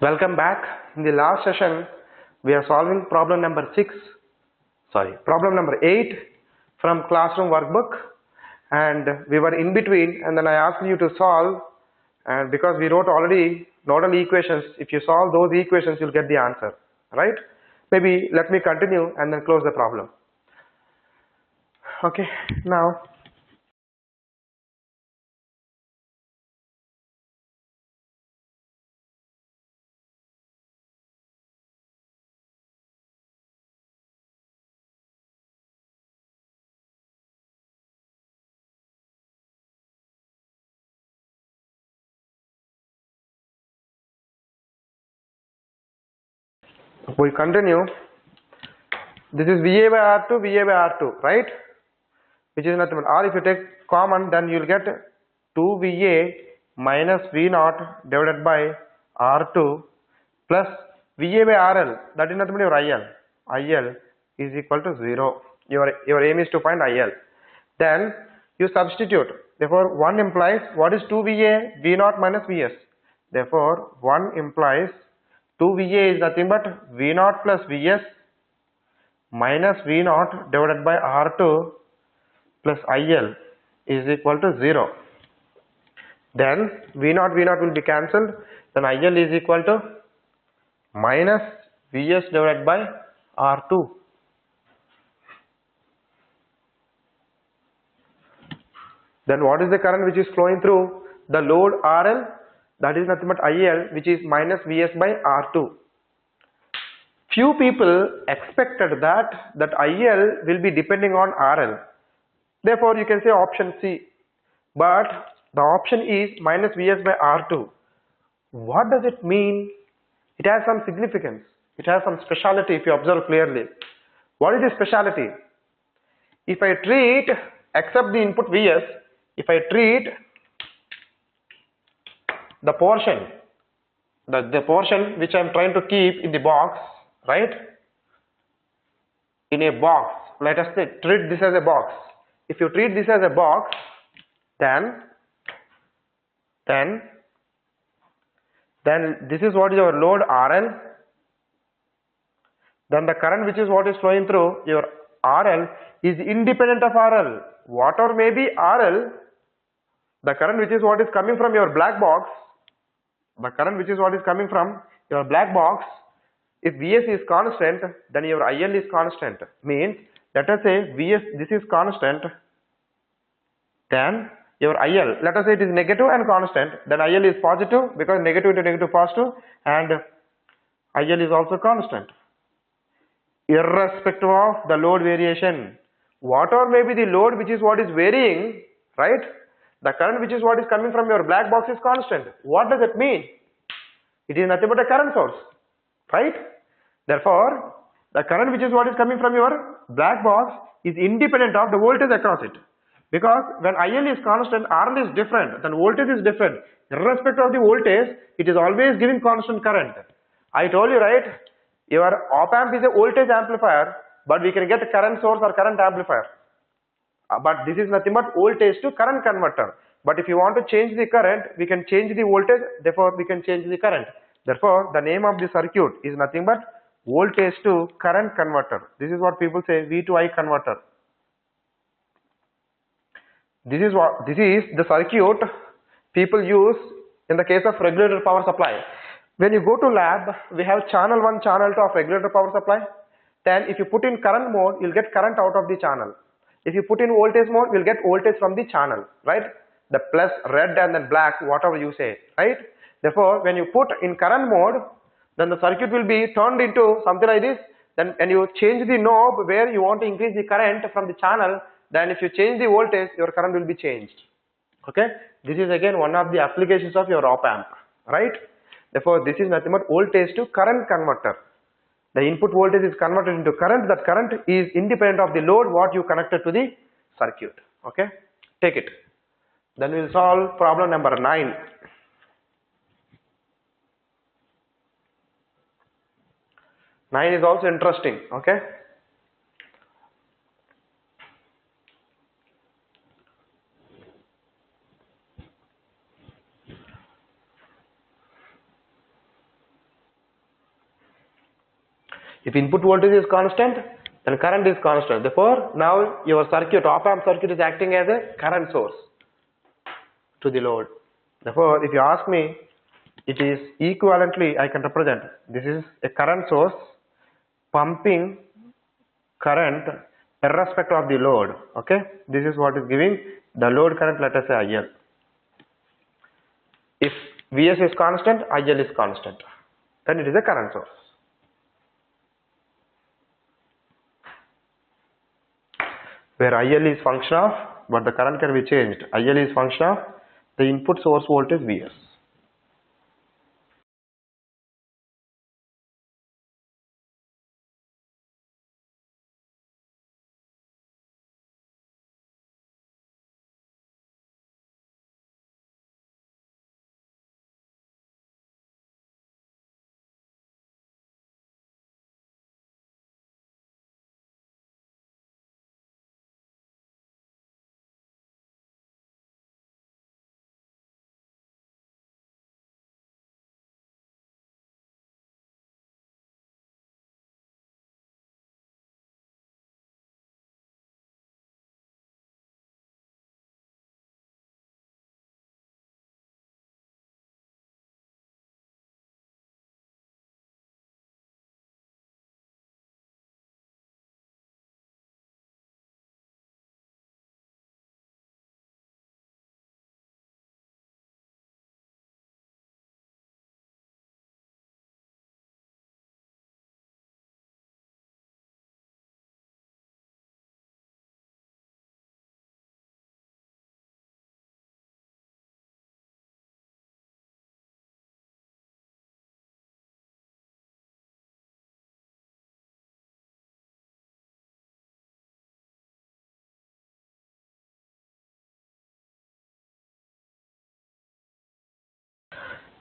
Welcome back. In the last session, we are solving problem number 8 from classroom workbook, and we were in between, and then I asked you to solve, and because we wrote already nodal equations, if you solve those equations, you'll get the answer, right? Maybe let me continue and then close the problem. Okay, now we continue. This is VA by R2, VA by R2, right? Which is nothing but, or if you take common, then you will get 2VA minus V0 divided by R2 plus VA by RL, that is nothing but your IL. IL is equal to 0. Your aim is to find IL. Then you substitute. Therefore, 1 implies, what is 2VA? V0 minus Vs. Therefore, 1 implies 2VA is nothing but V0 plus Vs minus V0 divided by R2 plus IL is equal to 0. Then V0 will be cancelled. Then IL is equal to minus Vs divided by R2. Then what is the current which is flowing through the load RL? That is nothing but IL, which is minus Vs by R2. Few people expected that IL will be depending on RL. Therefore, you can say option C. But the option is minus Vs by R2. What does it mean? It has some significance. It has some speciality if you observe clearly. What is the speciality? If I treat, except the input Vs, if I treat the portion, the portion which I am trying to keep in the box, right? In a box, let us say, treat this as a box. If you treat this as a box, then this is what is your load RL. Then the current which is what is flowing through your RL is independent of RL. Whatever may be RL, the current which is what is coming from your black box, if Vs is constant, then your IL is constant. Means, let us say Vs, this is constant, then your IL, let us say it is negative and constant, then IL is positive because negative into negative positive, and IL is also constant. Irrespective of the load variation, whatever may be the load which is what is varying, right? The current which is what is coming from your black box is constant. What does it mean? It is nothing but a current source, right? Therefore, the current which is what is coming from your black box is independent of the voltage across it. Because when IL is constant, RL is different, then voltage is different. Irrespective of the voltage, it is always giving constant current. I told you, right? Your op-amp is a voltage amplifier, but we can get a current source or current amplifier. But this is nothing but voltage to current converter. But if you want to change the current, we can change the voltage, therefore we can change the current. Therefore, the name of the circuit is nothing but voltage to current converter. This is what people say, V to I converter. This is the circuit people use in the case of regulator power supply. When you go to lab, we have channel 1, channel 2 of regulator power supply. Then if you put in current mode, you'll get current out of the channel. If you put in voltage mode, you'll get voltage from the channel, right? The plus, red and then black, whatever you say, right? Therefore, when you put in current mode, then the circuit will be turned into something like this. Then when you change the knob where you want to increase the current from the channel, then if you change the voltage, your current will be changed. Okay? This is again one of the applications of your op-amp, right? Therefore, this is nothing but voltage to current converter. The input voltage is converted into current. That current is independent of the load what you connected to the circuit. Okay? Take it. Then we will solve problem number 9. Nine is also interesting. Okay? If input voltage is constant, then current is constant. Therefore, now your circuit, op-amp circuit, is acting as a current source to the load. Therefore, if you ask me, it is equivalently, I can represent, this is a current source pumping current irrespective of the load. Okay, this is what is giving the load current, let us say IL. If Vs is constant, IL is constant, then it is a current source. Where IL is function of, but the current can be changed. IL is function of the input source voltage Vs.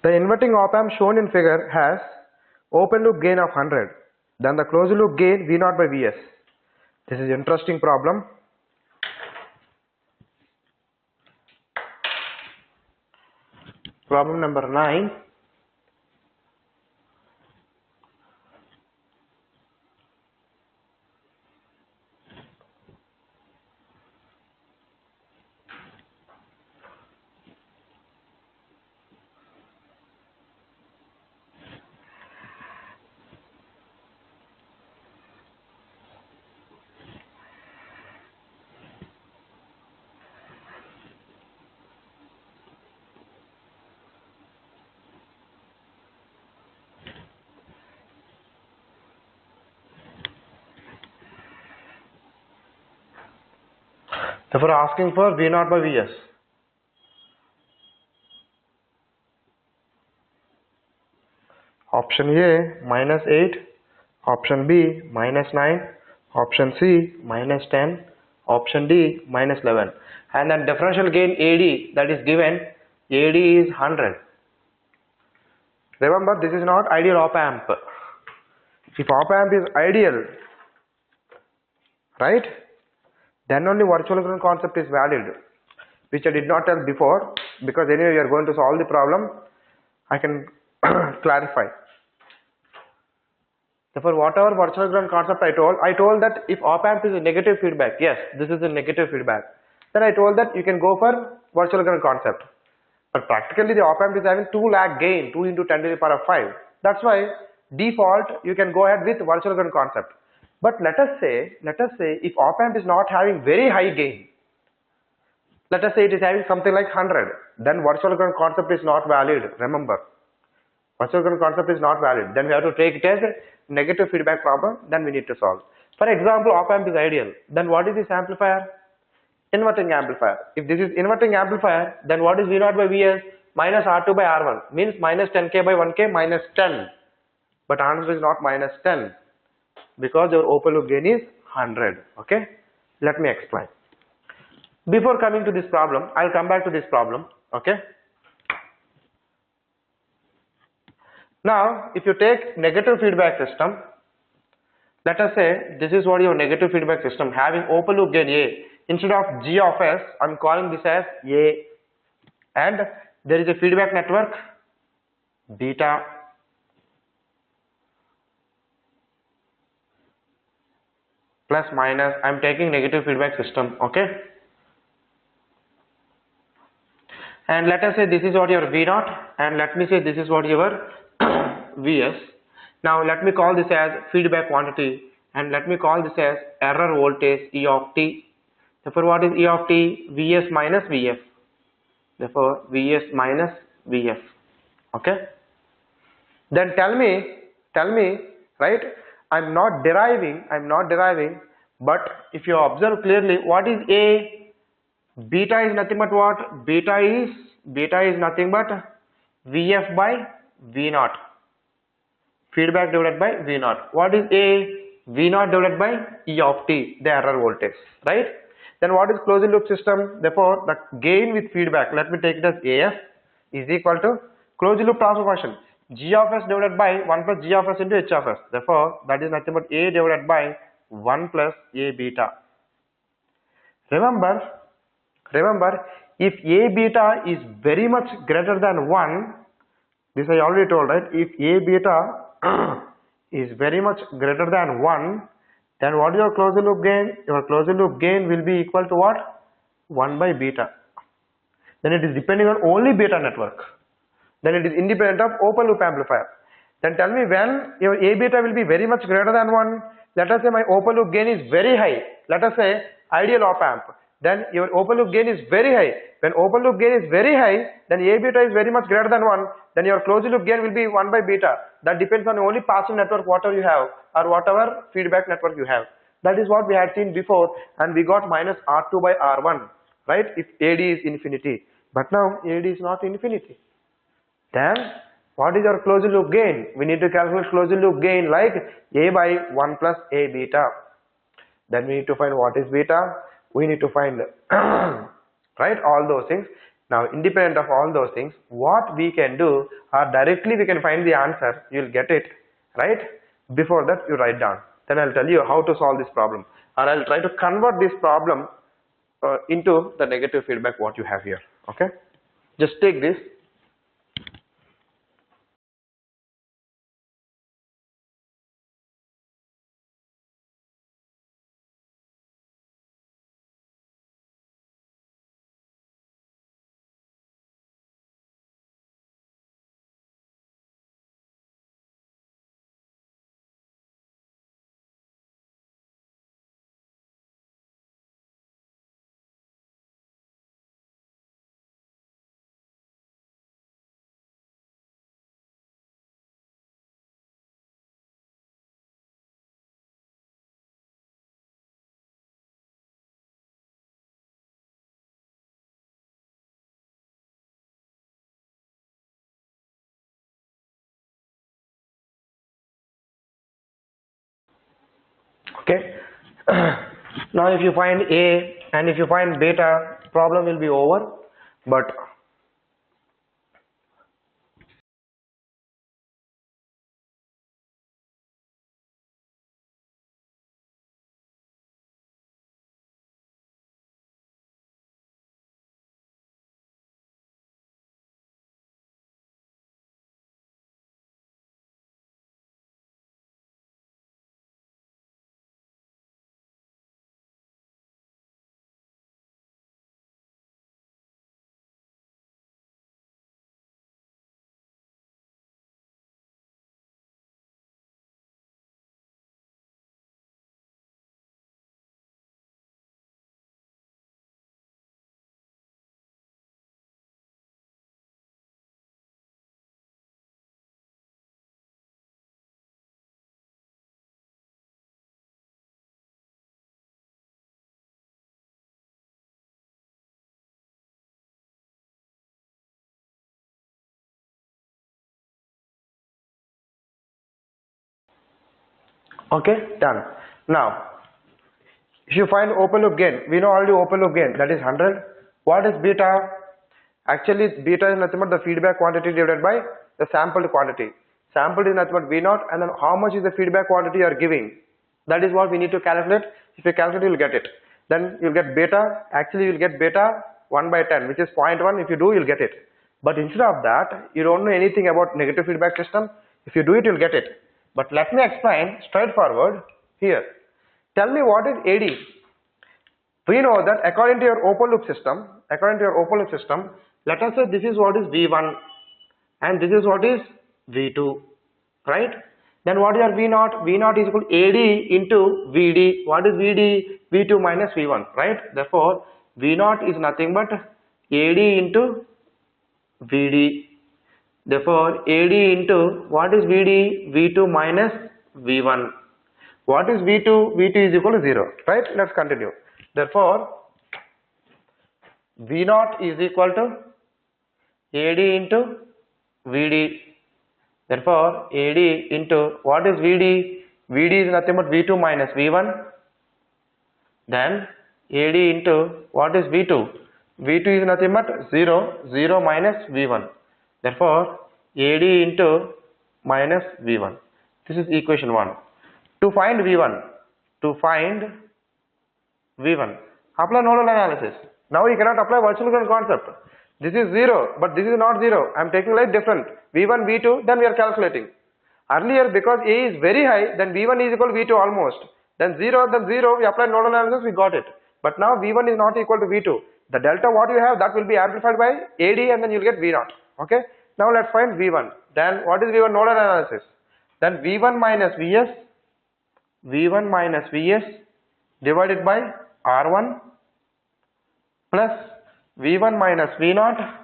The inverting op-amp shown in figure has open loop gain of 100. Then the closed loop gain V0 by Vs. This is interesting problem. Problem number 9. Therefore, asking for V0 by Vs. Option A minus 8, option B minus 9, option C minus 10, option D minus 11. And then differential gain AD, that is given, AD is 100. Remember, this is not ideal op-amp. If op-amp is ideal, right, then only virtual ground concept is valid, which I did not tell before, because anyway you are going to solve the problem. I can clarify. Therefore, whatever virtual ground concept I told that if op-amp is a negative feedback, yes, this is a negative feedback, then I told that you can go for virtual ground concept. But practically the op-amp is having 2 lakh gain, 2 into 10 to the power of 5. That's why default you can go ahead with virtual ground concept. But let us say if op-amp is not having very high gain, let us say it is having something like 100, then virtual ground concept is not valid. Remember, virtual ground concept is not valid. Then we have to take it as a negative feedback problem, then we need to solve. For example, op-amp is ideal. Then what is this amplifier? Inverting amplifier. If this is inverting amplifier, then what is V0 by Vs? Minus R2 by R1, means minus 10k by 1k minus 10. But answer is not minus 10, because your open loop gain is 100. Okay, let me explain. Before coming to this problem, I'll come back to this problem. Okay, now if you take negative feedback system, let us say this is what your negative feedback system having open loop gain A. Instead of G of S, I'm calling this as A, and there is a feedback network beta. plus minus. I am taking negative feedback system. Okay, and let us say this is what your V0, and let me say this is what your Vs. Now let me call this as feedback quantity, and let me call this as error voltage E of t. Therefore, what is E of t? Vs minus Vf. Therefore, Vs minus Vf. Okay. Then tell me, right? I'm not deriving, but if you observe clearly, what is A? Beta is nothing but what? Beta is nothing but Vf by V0. Feedback divided by V0. What is A? V0 divided by E of t, the error voltage, right? Then what is closed loop system? Therefore, the gain with feedback, let me take it as AF, is equal to closed loop transfer function G of s divided by 1 plus G of s into H of s. Therefore, that is nothing but A divided by 1 plus A beta. Remember, if A beta is very much greater than 1, this I already told, right? If A beta is very much greater than 1, then what is your closed loop gain? Your closed loop gain will be equal to what? 1 by beta. Then it is depending on only beta network. Then it is independent of open loop amplifier. Then tell me when your A beta will be very much greater than 1. Let us say my open loop gain is very high. Let us say ideal op amp. Then your open loop gain is very high. When open loop gain is very high, then A beta is very much greater than 1. Then your closed loop gain will be 1 by beta. That depends on only passive network whatever you have, or whatever feedback network you have. That is what we had seen before, and we got minus R2 by R1, right? If AD is infinity. But now AD is not infinity. Then what is your closed loop gain? We need to calculate closed loop gain like A by 1 plus A beta. Then we need to find what is beta. We need to find right, all those things. Now independent of all those things, what we can do, or directly we can find the answer, you will get it, right? Before that you write down. Then I will tell you how to solve this problem, or I will try to convert this problem into the negative feedback what you have here. Okay, just take this. Okay. Now if you find A and if you find beta, problem will be over. But okay, done. Now if you find open loop gain, we know already open loop gain, that is 100. What is beta? Actually beta is nothing but the feedback quantity divided by the sampled quantity. Sampled is nothing but V0, and then how much is the feedback quantity you are giving. That is what we need to calculate. If you calculate, you will get it. Then you will get beta. Actually you will get beta 1 by 10, which is 0.1. If you do, you will get it. But instead of that, you don't know anything about negative feedback system. If you do it, you will get it. But let me explain straightforward here. Tell me what is AD. We know that according to your open loop system, let us say this is what is V1 and this is what is V2, right? Then what is your V0? V0 is equal to AD into VD. What is VD? V2 minus V1, right? Therefore, V0 is nothing but AD into VD. Therefore, AD into what is VD? V2 minus V1. What is V2? V2 is equal to 0, right? Let's continue. Therefore, V0 is equal to AD into VD. Therefore, AD into what is VD? VD is nothing but V2 minus V1. Then AD into what is V2? V2 is nothing but 0, 0 minus V1. Therefore, AD into minus V1. This is equation 1. To find V1, apply nodal analysis. Now you cannot apply virtual current concept. This is 0, but this is not 0. I am taking like different. V1, V2, then we are calculating. Earlier, because A is very high, then V1 is equal to V2 almost. Then 0, we applied nodal analysis, we got it. But now V1 is not equal to V2. The delta what you have, that will be amplified by AD and then you will get V0. Okay. Now let's find V1. Then what is V1 nodal analysis? Then V1 minus Vs divided by R1 plus V1 minus V0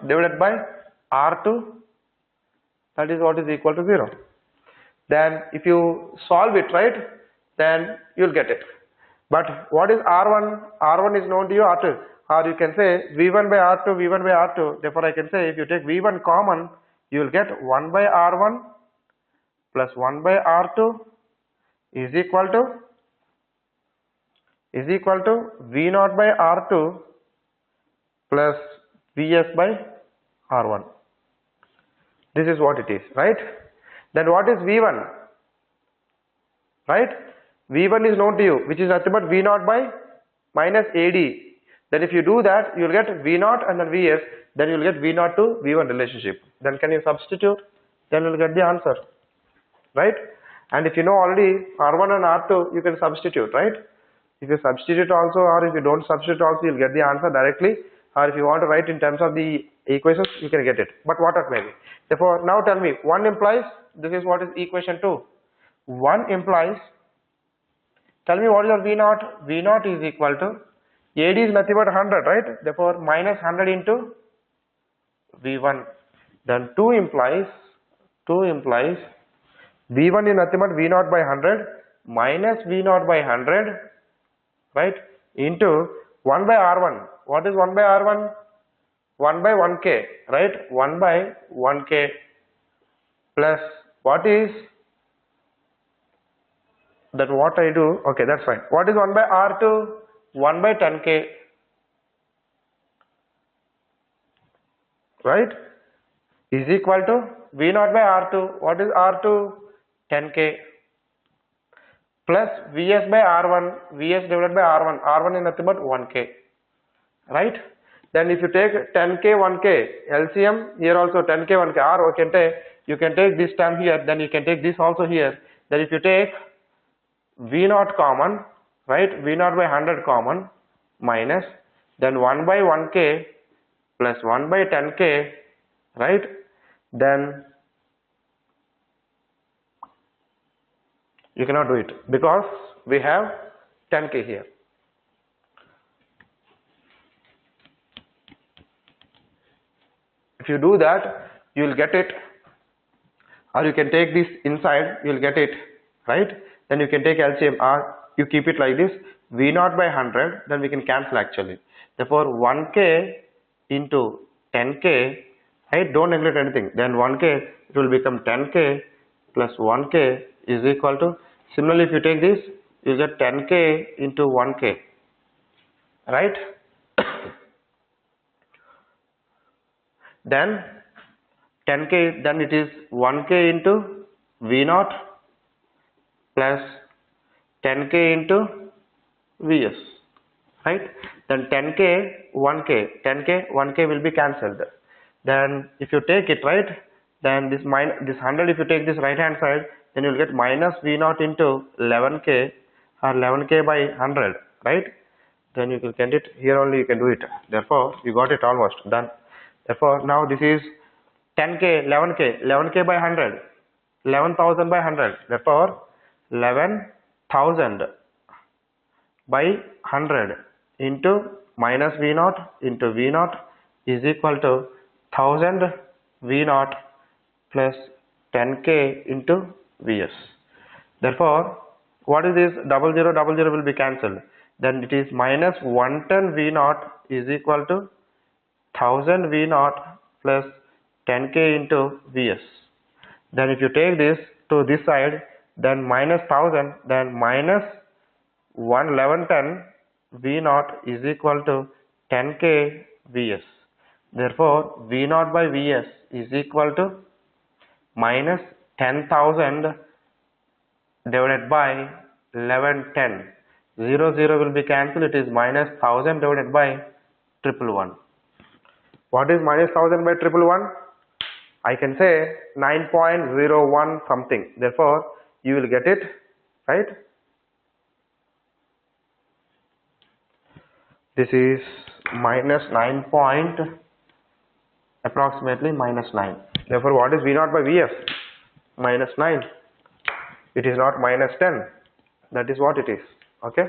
divided by R2, that is what is equal to 0. Then if you solve it, right, then you will get it. But what is R1? R1 is known to you, R2. Or you can say V1 by R2. Therefore I can say if you take V1 common, you will get 1 by R1 plus 1 by R2 is equal to V0 by R2 plus Vs by R1. This is what it is, right? Then what is V1? Right? V1 is known to you, which is nothing but V0 by minus AD. Then if you do that, you will get V0 and then Vs, then you will get V0 to V1 relationship. Then can you substitute? Then you will get the answer, right? And if you know already R1 and R2, you can substitute, right? If you substitute also, or if you don't substitute also, you will get the answer directly. Or if you want to write in terms of the equations, you can get it. But what it may be. Therefore, now tell me, 1 implies, this is what is equation 2. 1 implies, tell me what is your V0? V0 is equal to, AD is nothing but 100, right? Therefore, minus 100 into V1. Then 2 implies, V1 is nothing but V0 by 100 minus V0 by 100, right, into 1 by R1. What is 1 by R1? 1 by 1k, right? 1 by 1k plus what is that? What I do? Okay, that's fine. What is 1 by R2? 1 by 10k, right, is equal to V0 by R2. What is R2? 10k plus Vs by R1. Vs divided by R1. R1 is nothing but 1k, right? Then if you take 10k 1k LCM, here also 10k 1k, or you can take this term here, then you can take this also here. Then if you take V0 common, right, V0 by 100 common, minus, then 1 by 1k plus 1 by 10k, right, then you cannot do it because we have 10k here. If you do that, you will get it, or you can take this inside, you will get it, right? Then you can take LCM, or you keep it like this, V0 by 100, then we can cancel actually. Therefore, 1k into 10k, right, don't neglect anything, then 1k, it will become 10k plus 1k is equal to, similarly if you take this, you get 10k into 1k, right? Then 10k, then it is 1k into V0 plus 10k into Vs, right? Then 10k 1k will be cancelled. Then if you take it, right, then this 100, if you take this right hand side, then you will get minus V0 into 11k or 11k by 100, right? Then you will get it here only, you can do it. Therefore, you got it almost done. Therefore, now this is 10k, 11k by 100, 11,000 by 100. Therefore, 11,000 by 100 into minus V0 into V0 is equal to 1000 V0 plus 10k into Vs. Therefore, what is this? 00 will be cancelled. Then it is minus 110 V0 is equal to 1000 V0 plus 10k into Vs. Then if you take this to this side, then minus 1000, then minus 1110 V0 is equal to 10k Vs. Therefore, V0 by Vs is equal to minus 10,000 divided by 1110. 0 will be cancelled. It is minus 1000 divided by 111. What is minus 1000 by 111? I can say 9.01 something. Therefore, you will get it, right? This is minus 9 point, approximately minus 9. Therefore, what is V0 by Vs? Minus 9. It is not minus 10. That is what it is. Okay.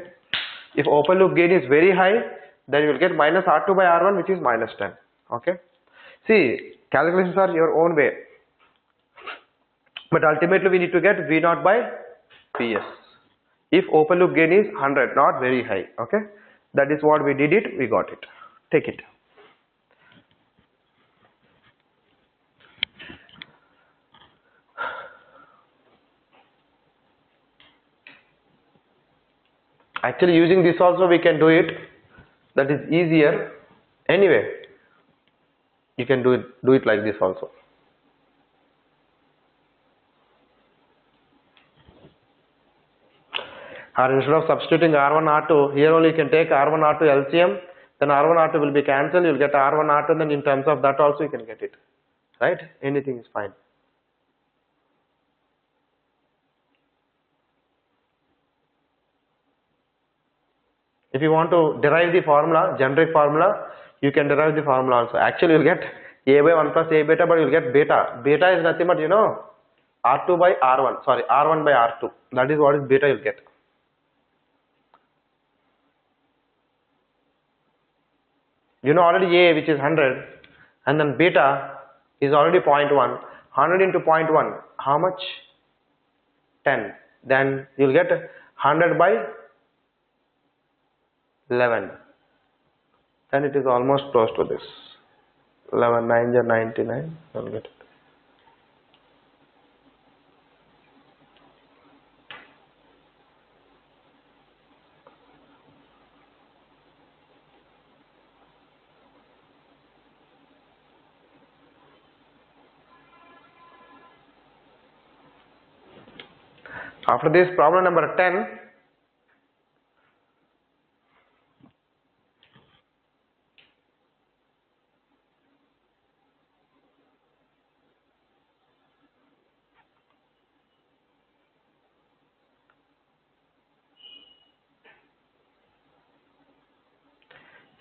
If open loop gain is very high, then you will get minus R2 by R1, which is minus 10. Okay. See, calculations are your own way. But ultimately, we need to get V0 by Vs. If open loop gain is 100, not very high. Okay. That is what we did it, we got it. Take it. Actually, using this also we can do it. That is easier. Anyway, you can do it like this also. Or instead of substituting R1, R2, here only you can take R1, R2 LCM, then R1, R2 will be cancelled, you will get R1, R2, then in terms of that also you can get it. Right? Anything is fine. If you want to derive the formula, generic formula, you can derive the formula also. Actually, you will get A by 1 plus A beta, but you will get beta. Beta is nothing but, R2 by R1, sorry, R1 by R2. That is what is beta you will get. You know already A, which is 100, and then beta is already 0.1. 100 into 0.1, how much? 10. Then you will get 100 by 11. Then it is almost close to this. 11 9 are 99. I will get it. After this, problem number 10.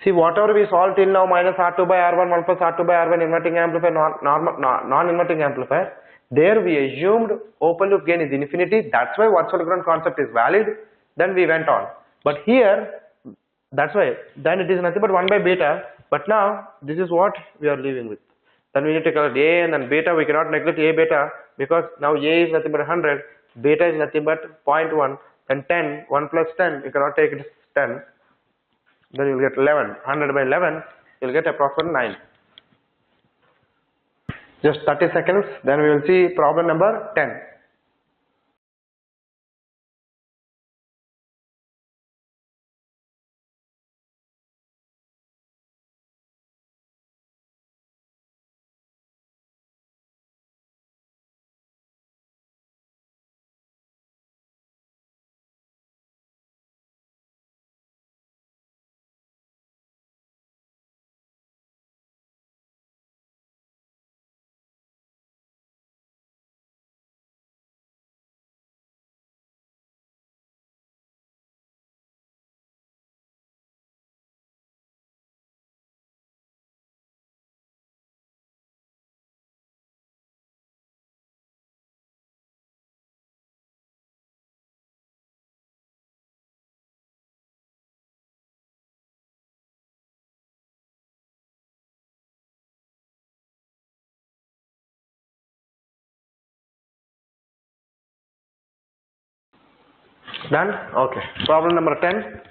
See, whatever we solved till now, minus R2 by R1, 1 plus R2 by R1, inverting amplifier, non-inverting amplifier, there we assumed open loop gain is infinity. That's why virtual ground concept is valid. Then we went on. But here, that's why, then it is nothing but 1 by beta. But now, this is what we are living with. Then we need to calculate A and then beta. We cannot neglect A beta because now A is nothing but 100, beta is nothing but 0.1, and 10, 1 plus 10, you cannot take it as 10. Then you will get 11. 100 by 11, you will get approximately 9. Just 30 seconds, then we will see problem number 10. Done? Okay. Problem number 10.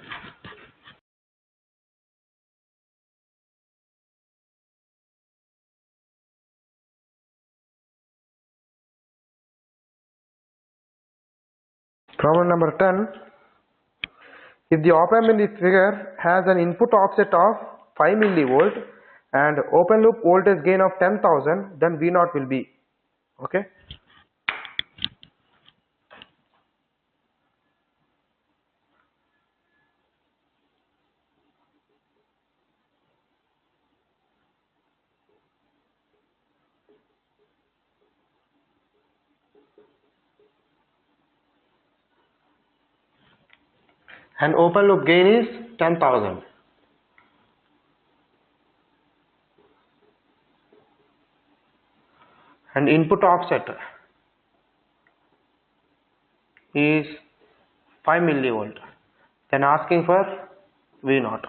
Problem number 10. If the op amp in the figure has an input offset of 5 millivolt and open loop voltage gain of 10,000, then V0 will be. Okay. And open loop gain is 10,000. And input offset is 5 millivolt. Then asking for V0.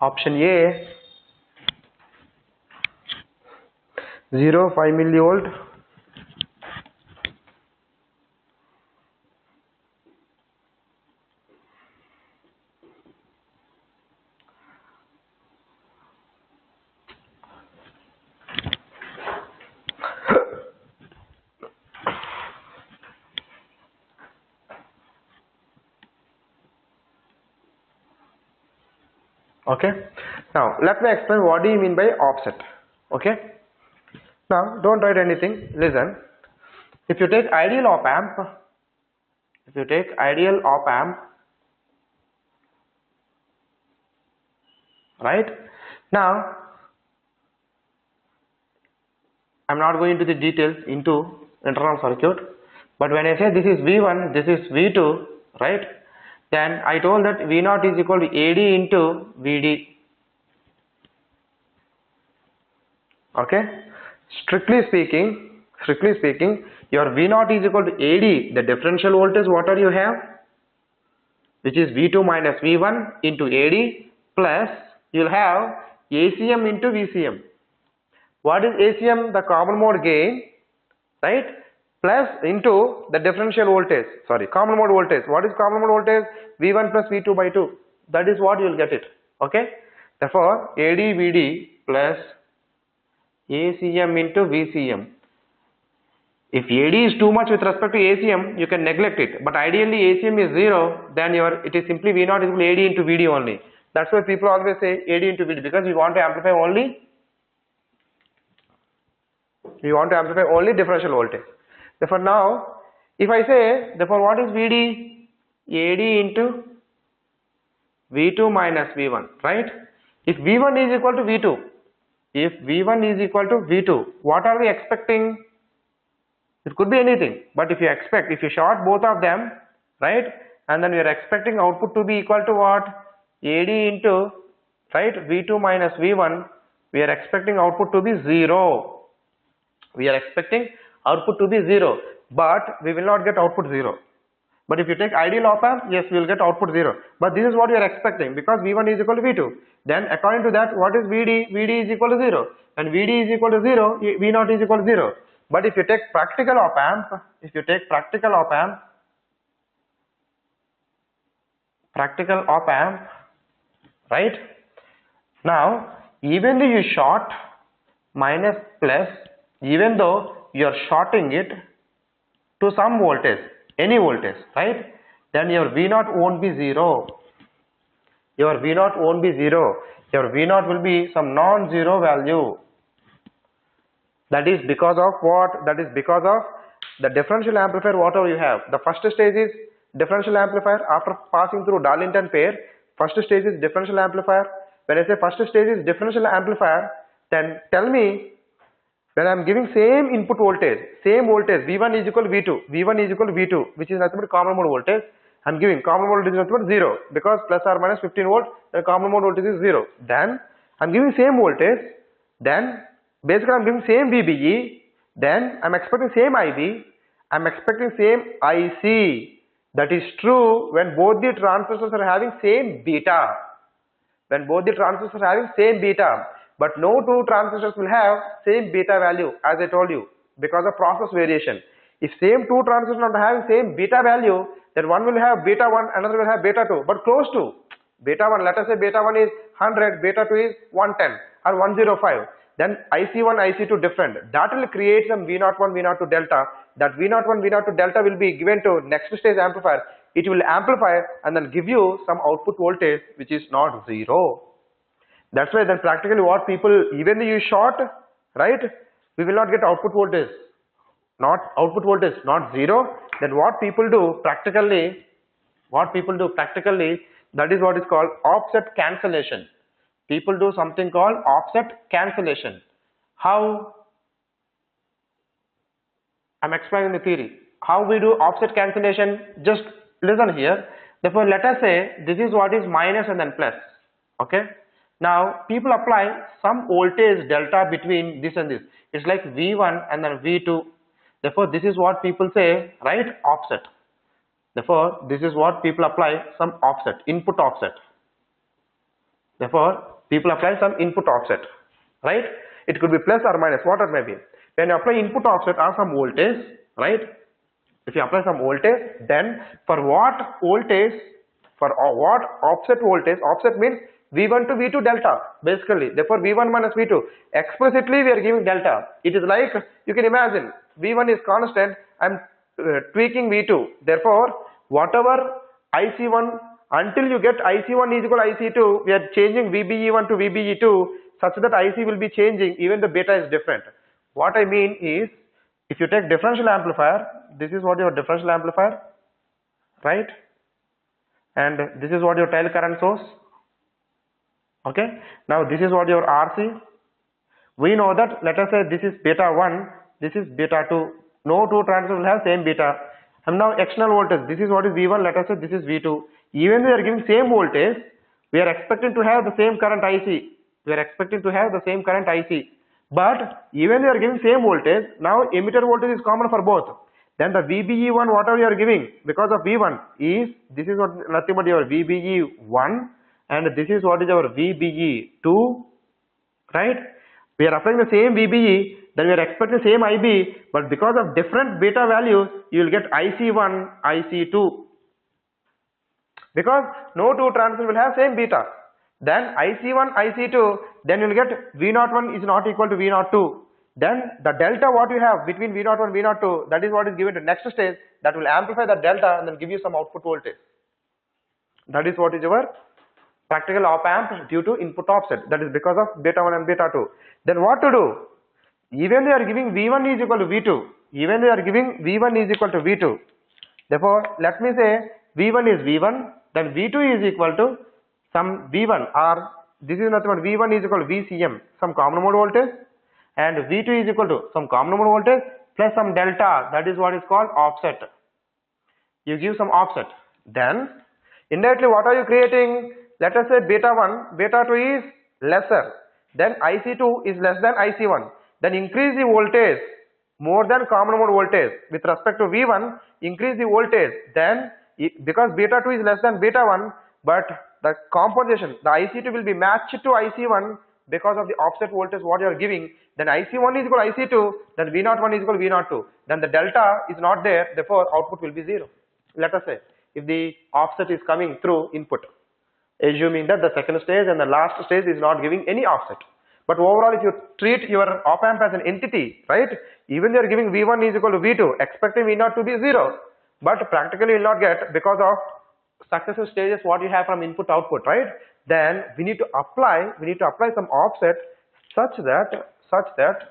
Option A 0 5 millivolt. Okay. Now let me explain what do you mean by offset. Okay. Now don't write anything. Listen. If you take ideal op amp, right? Now I'm not going into the details into internal circuit, but when I say this is V1, this is V2, right? Then I told that V0 is equal to AD into VD. Okay. Strictly speaking, your V0 is equal to AD, the differential voltage whatever you have, which is V2 minus V1 into AD, plus you will have ACM into VCM. What is ACM? The common mode gain, right? Plus into the differential voltage, common mode voltage. What is common mode voltage? V1 plus V2 by 2. That is what you will get it. Okay. Therefore, AD VD plus ACM into VCM. If AD is too much with respect to ACM, you can neglect it. But ideally ACM is 0, then it is simply V0 is equal to AD into VD only. That's why people always say AD into VD, because we want to amplify only differential voltage. Therefore now, if I say, therefore what is VD? AD into V2 minus V1, right? If V1 is equal to V2, what are we expecting? It could be anything, but if you short both of them, right, and then we are expecting output to be equal to what? AD into, right, V2 minus V1, we are expecting output to be 0. But we will not get output 0. But if you take ideal op amp, yes, we will get output 0. But this is what you are expecting, because V1 is equal to V2. Then according to that, what is VD? VD is equal to 0. And VD is equal to 0, V0 is equal to 0. But if you take practical op amp, right? Now, even though you short minus plus, even though you are shorting it to some voltage, any voltage, right? Then your V0 won't be 0. Your V0 will be some non-zero value. That is because of what? That is because of the differential amplifier whatever you have. The first stage is differential amplifier. After passing through Darlington pair, first stage is differential amplifier. When I say first stage is differential amplifier, then tell me, when I am giving same input voltage, V1 is equal to V2, which is nothing but common mode voltage. I am giving common mode voltage is nothing but 0, because plus or minus 15 volt, the common mode voltage is 0. Then I am giving same voltage, then basically I am giving same VBE, then I am expecting same IB, I am expecting same IC. That is true when both the transistors are having same beta. But no two transistors will have same beta value, as I told you, because of process variation. If same two transistors are having same beta value, then one will have beta 1, another will have beta 2, but close to. Beta 1, let us say beta 1 is 100, beta 2 is 110 or 105. Then IC1, IC2 different. That will create some V01, V02 delta. That V01, V02 delta will be given to next stage amplifier. It will amplify and then give you some output voltage which is not 0. That's why then practically what people, even though you short, right, we will not get output voltage. Not output voltage, not 0. Then what people do practically, that is what is called offset cancellation. People do something called offset cancellation. How? I'm explaining the theory. How we do offset cancellation? Just listen here. Therefore, let us say this is what is minus and then plus. Okay. Now, people apply some voltage delta between this and this. It's like V1 and then V2. Therefore, this is what people say, right? Offset. Therefore, this is what people apply, some offset, input offset. Therefore, people apply some input offset, right? It could be plus or minus, what it may be. When you apply input offset or some voltage, right? If you apply some voltage, then for what voltage, for what offset voltage, offset means V1 to V2 delta, basically. Therefore, V1 minus V2. Explicitly, we are giving delta. It is like, you can imagine, V1 is constant, I am tweaking V2. Therefore, whatever IC1, until you get IC1 is equal to IC2, we are changing VBE1 to VBE2 such that IC will be changing even the beta is different. What I mean is, if you take differential amplifier, this is what your differential amplifier, right? And this is what your tail current source. Okay. Now this is what your RC. We know that, let us say this is beta 1, this is beta 2. No two transistors will have same beta. And now external voltage, this is what is V1, let us say this is V2. Even though we are giving same voltage, we are expecting to have the same current IC. We are expecting to have the same current IC. But even though we are giving same voltage, now emitter voltage is common for both. Then the VBE1, whatever you are giving, because of V1 is, this is what nothing but your VBE1 and this is what is our VBE2, right? We are applying the same VBE, then we are expecting same IB, but because of different beta values, you will get IC1, IC2. Because no two transistors will have same beta. Then IC1, IC2, then you will get V01 is not equal to V02. Then the delta what you have between V01 and V02, that is what is given to next stage, that will amplify the delta and then give you some output voltage. That is what is your practical op amp due to input offset. That is because of beta 1 and beta 2. Then what to do? Even they are giving V1 is equal to V2. Even they are giving V1 is equal to V2. Therefore, let me say V1 is V1, then V2 is equal to some V1 or this is nothing but V1 is equal to VCM, some common mode voltage, and V2 is equal to some common mode voltage plus some delta, that is what is called offset. You give some offset. Then indirectly what are you creating? Let us say beta 1, beta 2 is lesser, then IC2 is less than IC1. Then increase the voltage more than common mode voltage with respect to V1, increase the voltage. Then because beta 2 is less than beta 1, but the compensation, the IC2 will be matched to IC1 because of the offset voltage what you are giving. Then IC1 is equal to IC2, then V01 is equal to V02. Then the delta is not there, therefore output will be 0. Let us say if the offset is coming through input, assuming that the second stage and the last stage is not giving any offset. But overall, if you treat your op amp as an entity, right, even they are giving V1 is equal to V2, expecting V0 to be 0, but practically you will not get because of successive stages what you have from input output, right? Then we need to apply some offset such that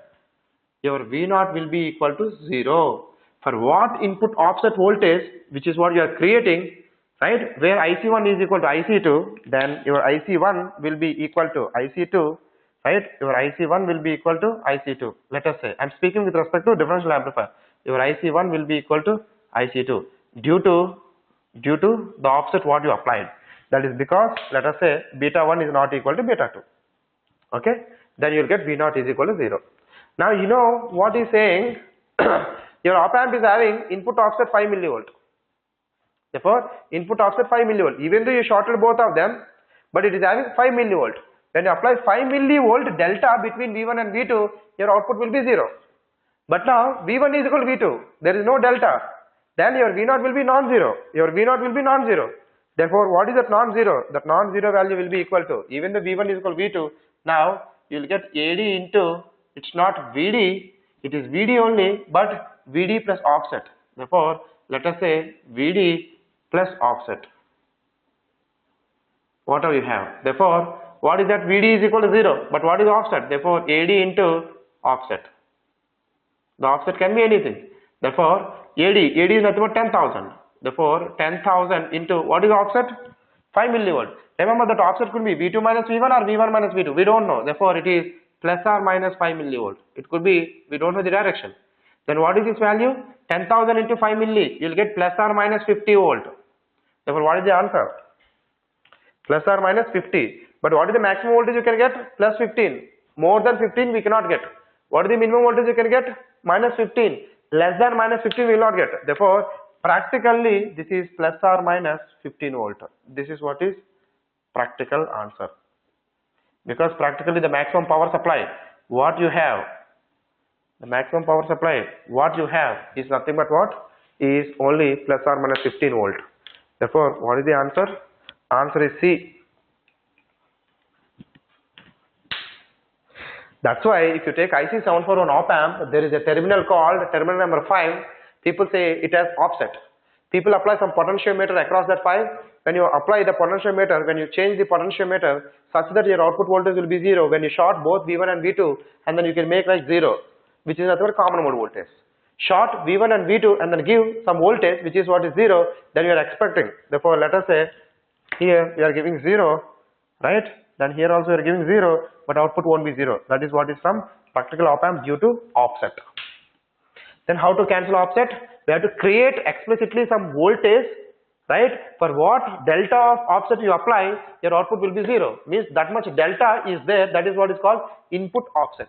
your V0 will be equal to 0. For what input offset voltage, which is what you are creating, right, where IC1 is equal to IC2, then your IC1 will be equal to IC2, right, your IC1 will be equal to IC2. Let us say, I am speaking with respect to differential amplifier, your IC1 will be equal to IC2 due to the offset what you applied. That is because, let us say, beta 1 is not equal to beta 2. Okay, then you will get V0 is equal to 0. Now you know what is saying, your op amp is having input offset 5 millivolt. Therefore, input offset 5 millivolt, even though you shorted both of them, but it is having 5 millivolt. When you apply 5 millivolt delta between V1 and V2, your output will be 0. But now V1 is equal to V2. There is no delta. Then your V0 will be non-zero. Your V0 will be non-zero. Therefore, what is that non-zero? That non-zero value will be equal to, even the V1 is equal to V2. Now you will get AD into, it's not VD, it is VD only, but VD plus offset. Therefore, let us say VD plus offset. Whatever you have. Therefore, what is that? VD is equal to 0. But what is offset? Therefore, AD into offset. The offset can be anything. Therefore, AD is nothing but 10,000. Therefore, 10,000 into what is offset? 5 millivolt. Remember that offset could be V2 minus V1 or V1 minus V2. We don't know. Therefore, it is plus or minus 5 millivolt. It could be, we don't know the direction. Then what is this value? 10,000 into 5 milli. You will get plus or minus 50 volt. Therefore, what is the answer? Plus or minus 50. But what is the maximum voltage you can get? Plus 15. More than 15 we cannot get. What is the minimum voltage you can get? Minus 15. Less than minus 15 we will not get. Therefore, practically this is plus or minus 15 volt. This is what is practical answer. Because practically the maximum power supply, what you have, the maximum power supply, what you have is nothing but what? Is only plus or minus 15 volt. Therefore, what is the answer? Answer is C. That's why if you take IC741 op amp, there is a terminal called terminal number 5. People say it has offset. People apply some potentiometer across that 5. When you apply the potentiometer, when you change the potentiometer such that your output voltage will be 0, when you short both V1 and V2, and then you can make like 0, which is nothing but common mode voltage. Short V1 and V2 and then give some voltage which is what is 0, then you are expecting. Therefore, let us say here we are giving 0, right? Then here also we are giving 0, but output won't be 0. That is what is from practical op amp due to offset. Then how to cancel offset? We have to create explicitly some voltage, right? For what delta of offset you apply, your output will be 0. Means that much delta is there. That is what is called input offset.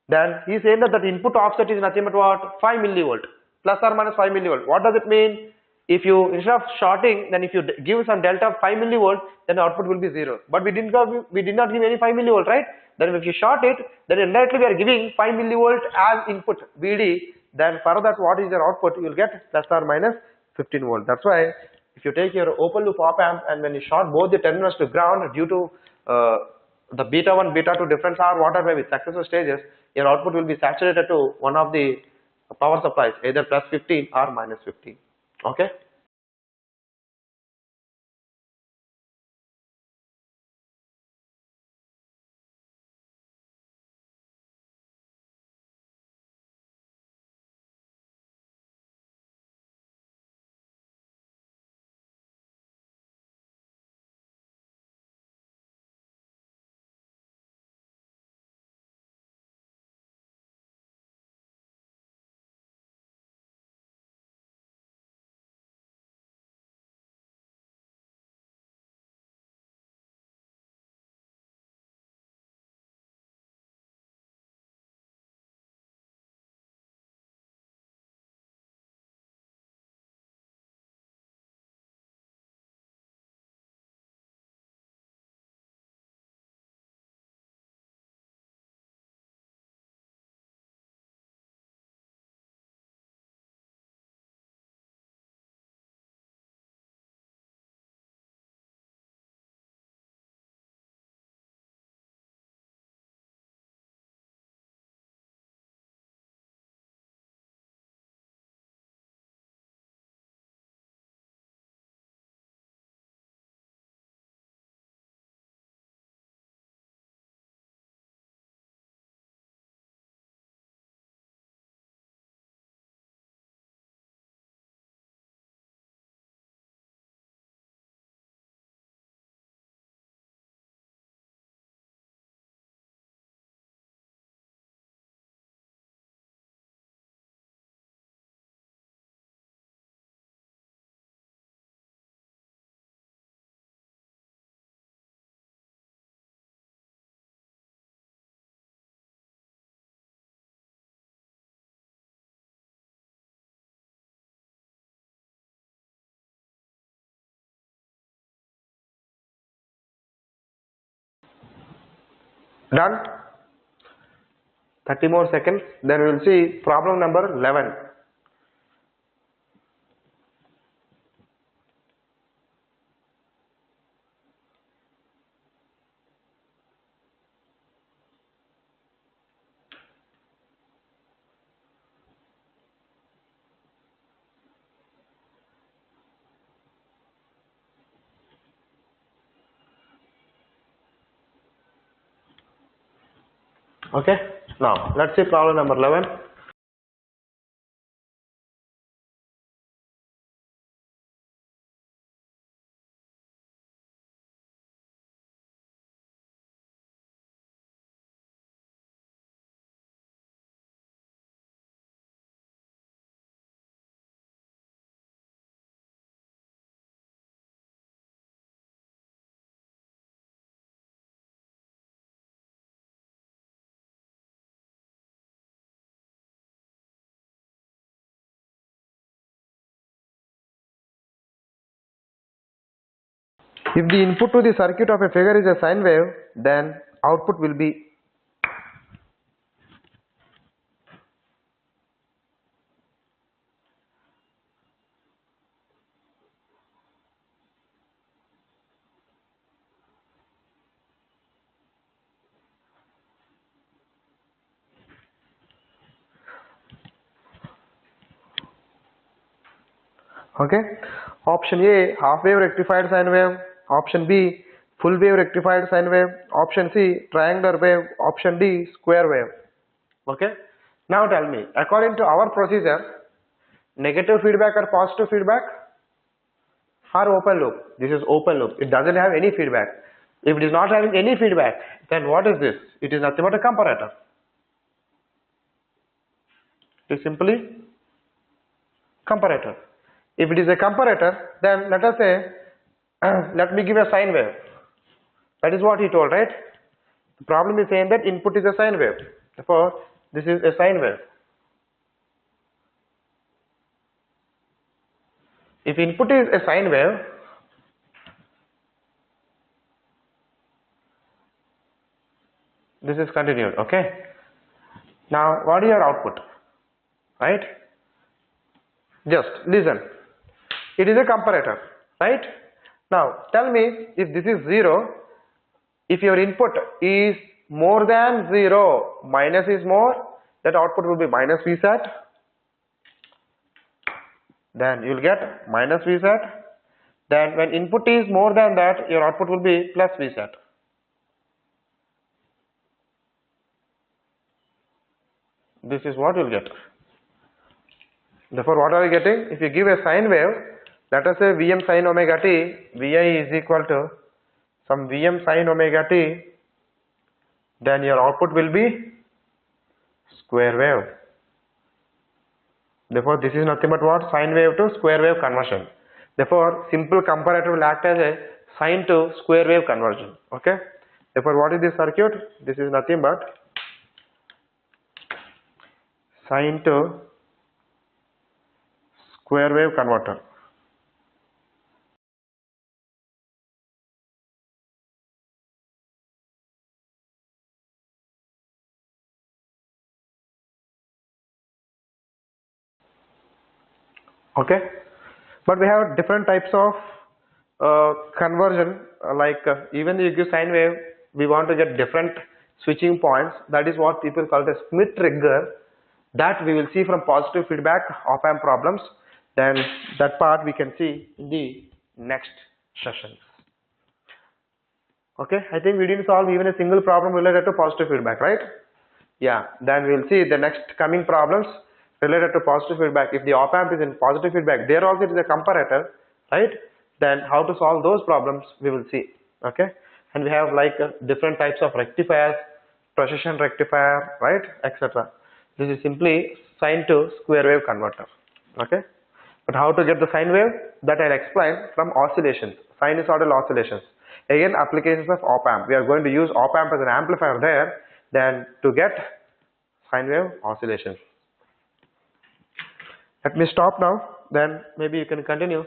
Then he is saying that input offset is nothing but what? 5 millivolt. Plus or minus 5 millivolt. What does it mean? If you, instead of shorting, then if you give some delta of 5 millivolt, then the output will be 0. But we did not give any 5 millivolt, right? Then if you short it, then indirectly we are giving 5 millivolt as input VD. Then for that, what is your output? You will get plus or minus 15 volt. That's why if you take your open loop op amp and when you short both the terminals to ground due to the beta 1, beta 2 difference or whatever with successive stages, your output will be saturated to one of the power supplies, either plus 15 or minus 15. Okay. Done? 30 more seconds, then we will see problem number 11. Okay, now let's see problem number 11. If the input to the circuit of a figure is a sine wave, then output will be okay. Option A, half wave rectified sine wave. Option B, full wave rectified sine wave. Option C, triangular wave. Option D, square wave. Okay. Now tell me, according to our procedure, negative feedback or positive feedback or open loop? This is open loop. It doesn't have any feedback. If it is not having any feedback, then what is this? It is nothing but a comparator. It is simply comparator. If it is a comparator, then let us say, let me give a sine wave. That is what he told, right? The problem is saying that input is a sine wave. Therefore, this is a sine wave. If input is a sine wave, this is continued, okay? Now, what is your output, right? Just listen. It is a comparator, right? Now, tell me if this is 0, if your input is more than 0, minus is more, that output will be minus Vsat. Then you will get minus Vsat. Then when input is more than that, your output will be plus Vsat. This is what you will get. Therefore, what are you getting? If you give a sine wave, let us say Vm sin omega t, Vi is equal to some Vm sin omega t, then your output will be square wave. Therefore, this is nothing but what? Sine wave to square wave conversion. Therefore, simple comparator will act as a sine to square wave conversion. Okay. Therefore, what is this circuit? This is nothing but sine to square wave converter. Okay, but we have different types of conversion, even if you give sine wave, we want to get different switching points. That is what people call the Smith trigger. That we will see from positive feedback op amp problems. Then that part we can see in the next sessions. Okay, I think we didn't solve even a single problem related to positive feedback, right? Yeah, then we will see the next coming problems related to positive feedback. If the op amp is in positive feedback, there also it is a comparator, right? Then how to solve those problems we will see. Okay, and we have different types of rectifiers, precision rectifier, right, etc. This is simply sine to square wave converter. Okay, but how to get the sine wave, that I'll explain from oscillations, sinusoidal oscillations. Again, applications of op amp. We are going to use op amp as an amplifier there, then to get sine wave oscillations. Let me stop now, then maybe you can continue.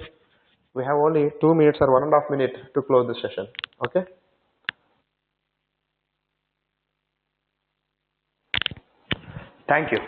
We have only 2 minutes or 1.5 minutes to close the session. Okay. Thank you.